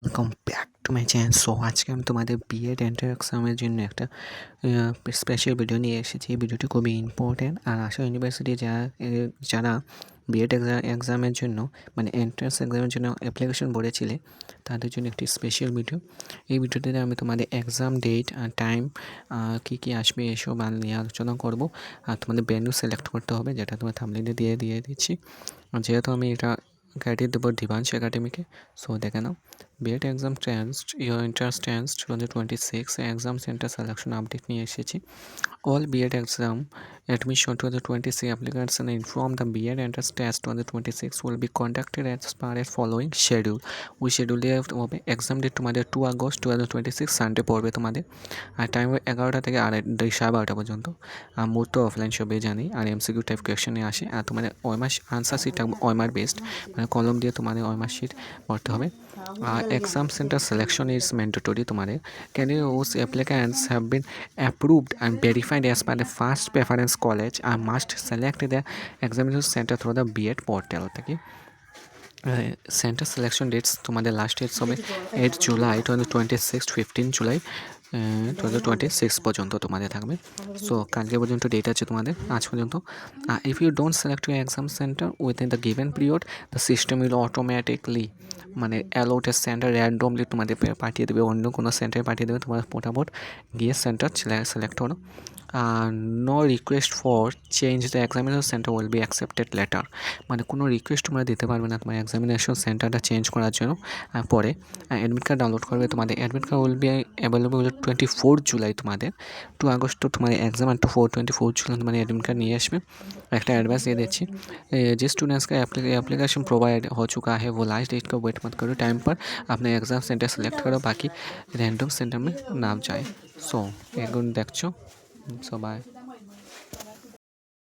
Welcome back to my channel. So আজকে আমি তোমাদের বিএড এন্ট্রান্স এক্সামের জন্য একটা স্পেশাল ভিডিও নিয়ে এসেছি। এই ভিডিওটি খুবই ইম্পর্ট্যান্ট। আর আশা ইউনিভার্সিটি যারা বিএড এক্সামের জন্য মানে এন্ট্রান্স এক্সামের জন্য অ্যাপ্লিকেশন ভরেছিলে তাদের জন্য একটি স্পেশাল ভিডিও। এই ভিডিওটিতে আমি তোমাদের এক্সাম ডেট আর টাইম কী কী আসবে এসব নিয়ে আলোচনা করব। আর তোমাদের ভেন্যু সিলেক্ট করতে হবে, যেটা তোমার থাম্বনেইলে দিয়ে দিচ্ছি। যেহেতু আমি এটা ক্রেডিট দেবো দিবাংশ একাডেমিকে। সো দেখে নাও, বিএড এক্সাম টেন্সড your interest টেন্সড 2026 এক্সাম সেন্টার সিলেকশন আপডেট নিয়ে এসেছি। All B.Ed exam admission 2026 applicants and inform the B.Ed entrance test 2026 will be conducted as per a following schedule. ওই শিডিউলে হবে। এক্সাম ডেট তোমাদের 2 আগস্ট 2026 সানডে পড়বে তোমাদের। আর time 11টা থেকে 12:30 পর্যন্ত। আর মোড তো অফলাইন সবে জানি। আর এমসিকিউ টাইপ কোয়েশ্চেনে আসে। আর তোমাদের ওএমআর আনসার শিট থাকবে ওএমআর বেসড, মানে কলম দিয়ে তোমাদের ওএমআর শিট পড়তে হবে। আর exam centre selection is mandatory তোমাদের। Candidates applicants have been approved and verified as per the first preference college and must select the examination center through the B.Ed portal থেকে। Centre selection dates তোমাদের last dates হবে 8 জুলাই 2026, 15 জুলাই 2026 পর্যন্ত তোমাদের থাকবে। So কালকে পর্যন্ত date আছে তোমাদের, আজ পর্যন্ত। If you don't select your exam centre within the given period, the system will automatically মানে অ্যালোটেড সেন্টার র্যান্ডমলি তোমাদের পাঠিয়ে দেবে, অন্য কোনো সেন্টারে পাঠিয়ে দেবে। তোমার ফটাফট গিয়ে সেন্টার সিলেক্ট করো। No request for change the examination centre will be accepted letter, মানে কোনো রিকোয়েস্ট তোমরা দিতে পারবে না তোমার এক্সামিনেশন সেন্টারটা চেঞ্জ করার জন্য। পরে অ্যাডমিট কার্ড ডাউনলোড করবে। তোমাদের admit card will be available 24 July তোমাদের। 2 আগস্ট তো তোমাদের এক্সাম, আর 24 জুলাই তোমাদের অ্যাডमिट कार्ड नहीं আসবে। একটা एडवाइस दे देती जिस स्टूडेंट्स का एप्लीकेशन प्रोवाइड हो चुका है वो लास्ट डेट का वेट मत करो, टाइम पर अपने एग्ज़ाम सेंटर सेलेक्ट करो, बाकी रैंडम सेंटर में ना जाए। सो एक देखो। सो बाय।